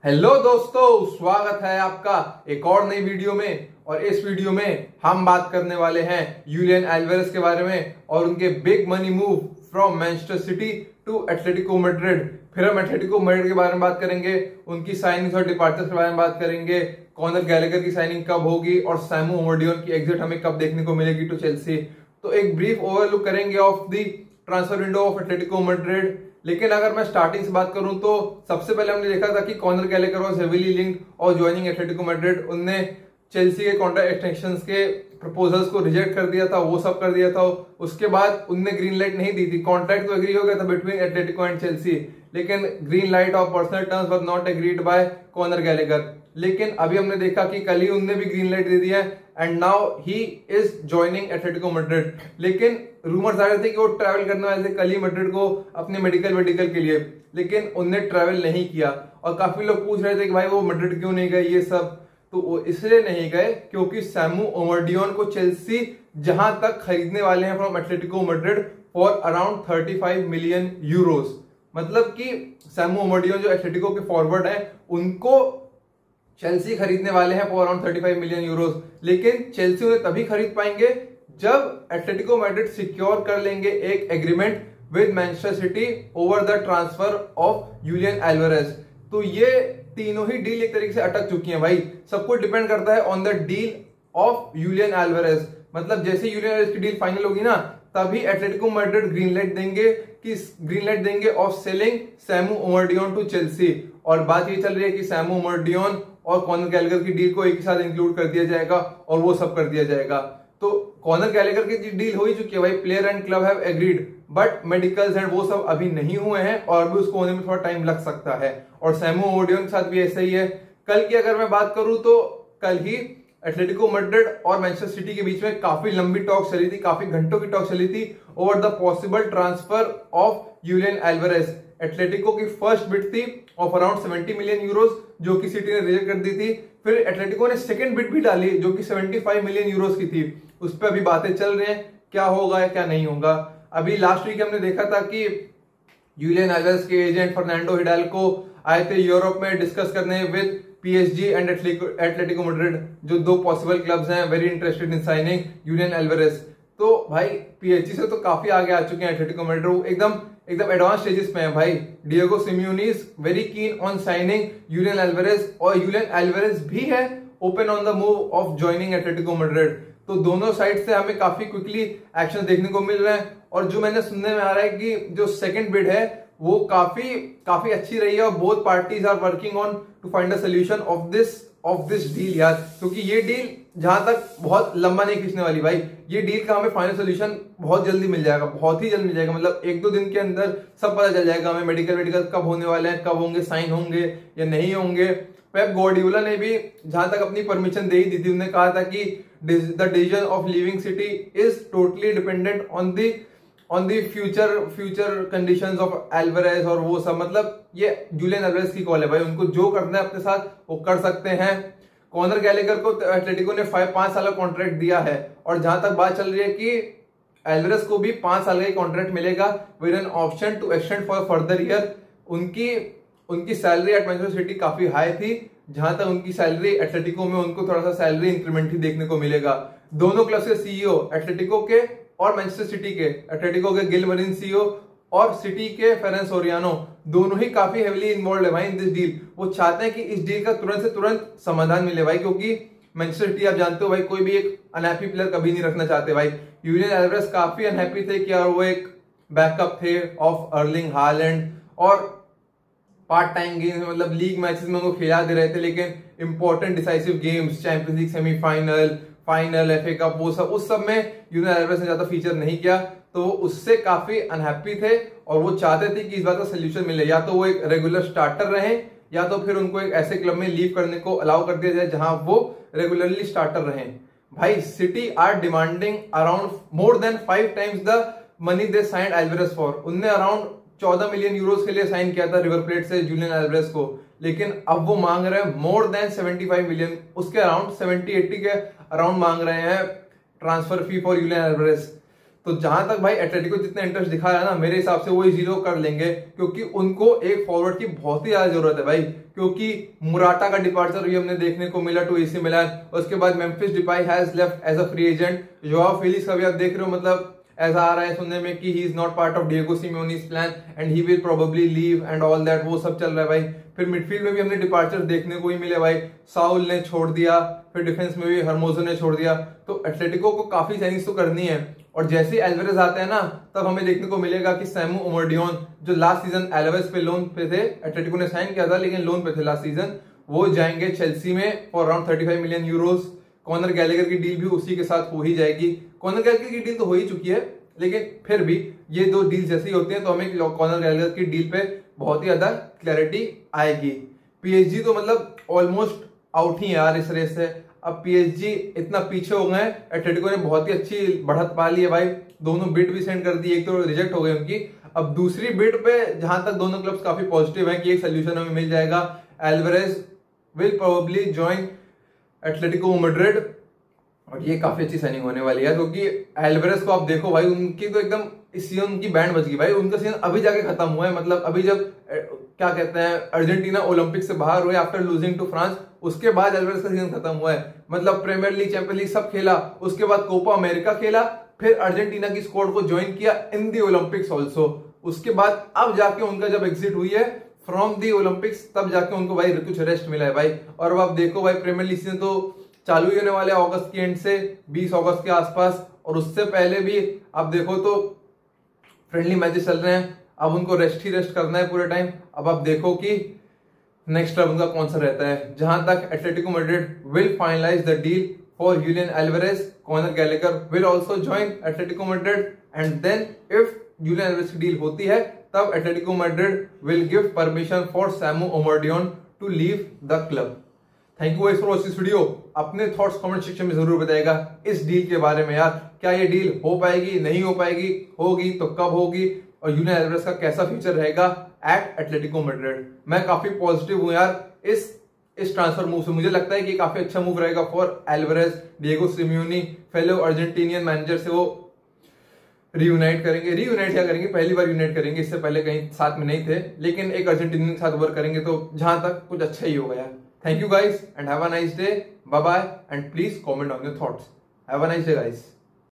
Hello दोस्तों, स्वागत है आपका एक और नई वीडियो में। और इस वीडियो में हम बात करने वाले हैं यूलियन एल्वारेज के बारे में और उनके big money move from Manchester City to Atletico Madrid. फिर हम एटलेटिको मैड्रिड के बारे में बात करेंगे, उनकी साइनिंग और डिपार्चर्स के बारे में बात करेंगे, कॉनर गैलेगर की साइनिंग कब होगी और सैमू ओमरडियन की एग्जिट हमें कब देखने को मिलेगी टू चेल्सी। तो एक ब्रीफ ओवरलुक करेंगे of the transfer window of Atletico Madrid. लेकिन अगर मैं स्टार्टिंग से बात करूं तो सबसे पहले हमने देखा था कि Conor Gallagher was heavily linked और ज्वाइनिंग एटलेटिको मैड्रिड। उनने चेल्सी के कॉन्ट्रैक्ट एक्सटेंशंस के प्रपोजल्स को रिजेक्ट कर दिया था, वो सब कर दिया था। उसके बाद उनने ग्रीन लाइट नहीं दी थी। कॉन्ट्रैक्ट तो एग्री हो गया था बिटवीन एटलेटिको एंड चेल्सी, लेकिन green light of personal terms were not agreed by Conor Gallagher. लेकिन अभी हमने देखा कि कल ही उनने भी ग्रीन लाइट दे दिया है and now he is joining Atletico Madrid. लेकिन रूमर्स आ रहे थे कि वो ट्रैवल करने वाले थे कल ही मैड्रिड को अपने मेडिकल के लिए, लेकिन उनने ट्रैवल नहीं किया। और काफी लोग पूछ रहे थे कि भाई वो मैड्रिड क्यों नहीं गए, ये सब तो वो इसलिए नहीं गए क्योंकि सैमू ओमरडियन को चेल्सी जहां तक खरीदने वाले हैं from Atletico Madrid for around 35 million Euros. मतलब कि सैमू ओमरडियन जो एटलेटिको के फॉरवर्ड है उनको चेल्सी खरीदने वाले हैं फॉर अराउंड 35 मिलियन यूरोस। लेकिन चेल्सी उन्हें तभी खरीद पाएंगे जब एटलेटिको मैड्रिड सिक्योर कर लेंगे एक agreement with Manchester city over the transfer of Julian Alvarez. तो ये तीनों ही डील एक तरीके से अटक चुकी हैं भाई। सब कुछ डिपेंड करता है on the deal of Julian Alvarez. मतलब जैसे यूलियन एल्वारेज की डील फाइनल होगी ना, तभी एटलेटिको मैड्रिड ग्रीन लाइट देंगे ऑफ सेलिंग सैमू ओमरडियन टू चेल्सी। और बात ये चल रही है कि सैमू ओमरडियन और कॉनर गैलेगर की डील को एक साथ इंक्लूड कर दिया जाएगा और वो सब कर दिया जाएगा। तो कॉनर गैलेगर की डील हो ही चुकी है भाई, player and club have agreed, but medicals and वो सब अभी नहीं हुए हैं और भी उसको होने में थोड़ा टाइम लग सकता है। और सैमू ओमरडियन के साथ भी ऐसा ही है। कल की अगर मैं बात करूं तो कल ही एटलेटिको मैड्रिड और मैनचेस्टर सिटी के बीच में काफी लंबी टॉक चली थी, काफी घंटों की टॉक चली थी over the possible transfer of Julian Alvarez. Atletico की फर्स्ट बिड थी ऑफ अराउंड 70 मिलियन यूरोस जो कि सिटी ने रिजेक्ट कर दी थी। फिर एटलेटिको ने सेकंड बिड भी डाली जो कि 75 मिलियन यूरोस की थी। उस पर अभी बातें चल रही हैं क्या होगा या क्या नहीं होगा। अभी लास्ट वीक हमने देखा था कि यूलियन एल्वारेज के एजेंट फर्नांडो हिडाल्गो आए थे यूरोप में डिस्कस करने with PSG and Atletico Madrid, जो दो पॉसिबल क्लब्स हैं very interested in signing Julian Alvarez. तो भाई PSG से तो काफी आगे आ चुके हैं एटलेटिको मैड्रिड, एकदम एडवांस स्टेजेस में है भाई। Diego Simeone is very keen on signing Julian Alvarez और यूलियन एल्वारेज भी है open on the move of joining Atletico Madrid. तो दोनों साइड से हमें काफी क्विकली एक्शन देखने को मिल रहे हैं। और जो मैंने सुनने में आ रहा है कि जो सेकंड बिड है वो काफी अच्छी रही है और both parties are working on to find a solution of this deal यार। क्योंकि ये डील जहां तक बहुत लंबा नहीं खींचने वाली भाई, ये डील का हमें फाइनल सोल्यूशन बहुत जल्दी मिल जाएगा, बहुत ही जल्द मिल जाएगा। मतलब 1-2 दिन के अंदर सब पता चल जाएगा हमें मेडिकल कब होने वाले हैं, कब होंगे, साइन होंगे या नहीं होंगे। पेप गार्डियोला ने भी जहां तक अपनी परमिशन दे ही दी थी, उन्होंने कहा था कि the decision of leaving city is totally dependent on the future conditions of Alvarez और वो सब। मतलब ये यूलियन एल्वारेज की कॉल है भाई, उनको जो करना है अपने साथ वो कर सकते हैं। कॉनर गैलेगर को एटलेटिको ने 5 साल का कॉन्ट्रैक्ट दिया है और जहां तक बात चल रही है कि एल्वारेज को भी 5 साल का कॉन्ट्रैक्ट मिलेगा with an option to extend for further year. उनकी सैलरी एट मैनचेस्टर सिटी काफी हाई थी, जहां तक उनकी सैलरी एटलेटिको में उनको थोड़ा सा सैलरी इंक्रीमेंट ही देखने को मिलेगा। दोनों क्लब के सीईओ एटलेटिको के और मैनचेस्टर सिटी के, एटलेटिको के गिल मरीन सीईओ और सिटी के फेरेंस सोरियानो, दोनों ही काफी हेवीली इन्वॉल्व है भाई इन दिस डील। वो चाहते हैं कि इस डील का तुरंत से तुरंत समाधान मिले भाई, क्योंकि मैनचेस्टर सिटी आप जानते हो भाई कोई भी एक अनहैप्पी प्लेयर कभी नहीं रखना चाहते भाई। यूलियन एल्वारेज काफी अनहैप्पी थे कि और वो एक बैकअप थे ऑफ अर्लिंग हालैंड और पार्ट टाइम गेम्स में, मतलब लीग मैचेस में उनको खिला दे रहे थे, लेकिन important decisive games, champions league semifinal, final, FA cup, वो सब उस सब में यूलियन एल्वारेज ने ज्यादा फीचर नहीं किया। तो वो उससे काफी अनहैप्पी थे और वो चाहते थे कि इस बात का सोल्यूशन मिले, या तो वो एक रेगुलर स्टार्टर रहे या तो फिर उनको एक ऐसे क्लब में लीव करने को अलाउ कर दिया जाए जहां वो रेगुलरली स्टार्टर रहे। भाई City are demanding around more than 5 times the money they signed Alvarez for. उनने अराउंड 14 मिलियन यूरोस के लिए साइन किया था रिवर प्लेट से जूलियन एल्वारेज को, लेकिन अब वो मांग रहे हैं मोर देन 75 मिलियन, उसके अराउंड 70-80 के अराउंड मांग रहे हैं transfer fee for Julian Alvarez. तो जहां तक भाई एटलेटिको जितना इंटरेस्ट दिखा रहा है ना, मेरे हिसाब से वही जीरो कर लेंगे, क्योंकि उनको एक फॉरवर्ड की बहुत ही ज्यादा जरूरत है भाई। क्योंकि मुराटा का डिपार्चर भी हमने देखने को मिला टू एसी मिलान, उसके बाद Memphis Depay has left as a free agent. Joao Felix का भी आप देख रहे हो, मतलब ऐसा आ रहा है सुनने में कि he is not part of Diego Simeone's plan and he will probably leave and all that, वो सब चल रहा है भाई। फिर मिडफील्ड में भी हमने डिपार्चर देखने को ही मिले भाई, साउल ने छोड़ दिया, फिर डिफेंस में भी हरमोजो ने छोड़ दिया। तो एटलेटिको को काफी साइनिंग्स तो करनी है, और जैसे ही एल्वेरेज आते हैं ना, तब हमें देखने को मिलेगा कि सैमू ओमरडियोन, जो लास्ट सीजन एल्वेरेज पे लोन पे थे, एटलेटिको ने साइन किया था लेकिन लोन पे थे लास्ट सीजन, वो जाएंगे चेल्सी में for around 35 million euros. Conor Gallagher की डील भी उसी के साथ हो ही जाएगी। कॉनर गैलेगर की डील तो हो ही चुकी है, लेकिन फिर भी ये दो डील जैसी होती हैं तो हमें कॉनर गैलेगर की डील पे बहुत ही ज्यादा क्लैरिटी आएगी। पीएसजी तो मतलब ऑलमोस्ट आउट ही है यार इस रेस से। अब पीएसजी इतना पीछे हो गए हैं, एटलेटिको ने बहुत ही अच्छी बढ़त पा ली है भाई, दोनों बिड भी सेंड कर दी, एक तो रिजेक्ट हो गई उनकी। अब दूसरी बिड पे जहां तक दोनों क्लब्स काफी पॉजिटिव हैं कि एक सोल्यूशन हमें मिल जाएगा, Alvarez will probably join Atletico Madrid, और ये काफी अच्छी साइनिंग होने वाली है। क्योंकि एल्वेरेज को आप देखो भाई, उनकी तो एकदम इस सीजन उनकी बैंड बज गई भाई। उनका सीजन अभी जाके खत्म हुआ है, मतलब अभी जब क्या कहते हैं अर्जेंटीना ओलंपिक से बाहर हुए आफ्टर लूजिंग टू फ्रांस, उसके बाद एल्वेरेज का सीजन खत्म हुआ है। मतलब प्रीमियर लीग, चैंपियंस लीग सब खेला, उसके बाद कोपा अमेरिका खेला, फिर अर्जेंटीना की स्क्वाड को ज्वाइन किया इन दी ओलंपिक्स ऑल्सो। उसके बाद अब जाके उनका जब एग्जिट हुई है फ्रॉम दी ओलंपिक्स, तब जाके उनको भाई कुछ रेस्ट मिला है भाई। और अब आप देखो भाई, प्रीमियर लीग सीजन तो चालू ही होने वाले अगस्त के एंड से 20 अगस्त के आसपास, और उससे पहले भी आप देखो तो फ्रेंडली मैचेस चल रहे हैं। अब उनको रेस्ट ही रेस्ट करना है पूरे टाइम। अब आप देखो कि नेक्स्ट क्लब उनका कौन सा रहता है। जहां तक Atletico Madrid will finalise the deal for Julian Alvarez, Conor Gallagher will also join Atletico Madrid, and then if Julian Alvarez की डील होती है, तब Atletico Madrid will give permission for Samu Omorodion to leave the club. Thank you guys for watching this video. अपने thoughts comment section में जरूर बताइएगा इस deal के बारे में यार, क्या ये डील हो पाएगी, नहीं हो पाएगी, होगी तो कब होगी, और यूलियन एल्वेरेज का कैसा फ्यूचर रहेगा एट एटलेटिको मैड्रिड। मैं काफी पॉजिटिव हूं यार इस ट्रांसफर मूव से। मुझे लगता है कि काफी अच्छा मूव रहेगा for Alvarez. Diego Simeone fellow Argentinian manager से वो रीयूनाइट क्या करेंगे, पहली बार यूनाइट करेंगे, इससे पहले कहीं साथ में नहीं थे, लेकिन एक अर्जेंटीनियन के साथ वर्क करेंगे, तो जहां तक कुछ अच्छा ही होगा यार। Thank you guys and have a nice day. Bye bye and please comment on your thoughts. Have a nice day guys.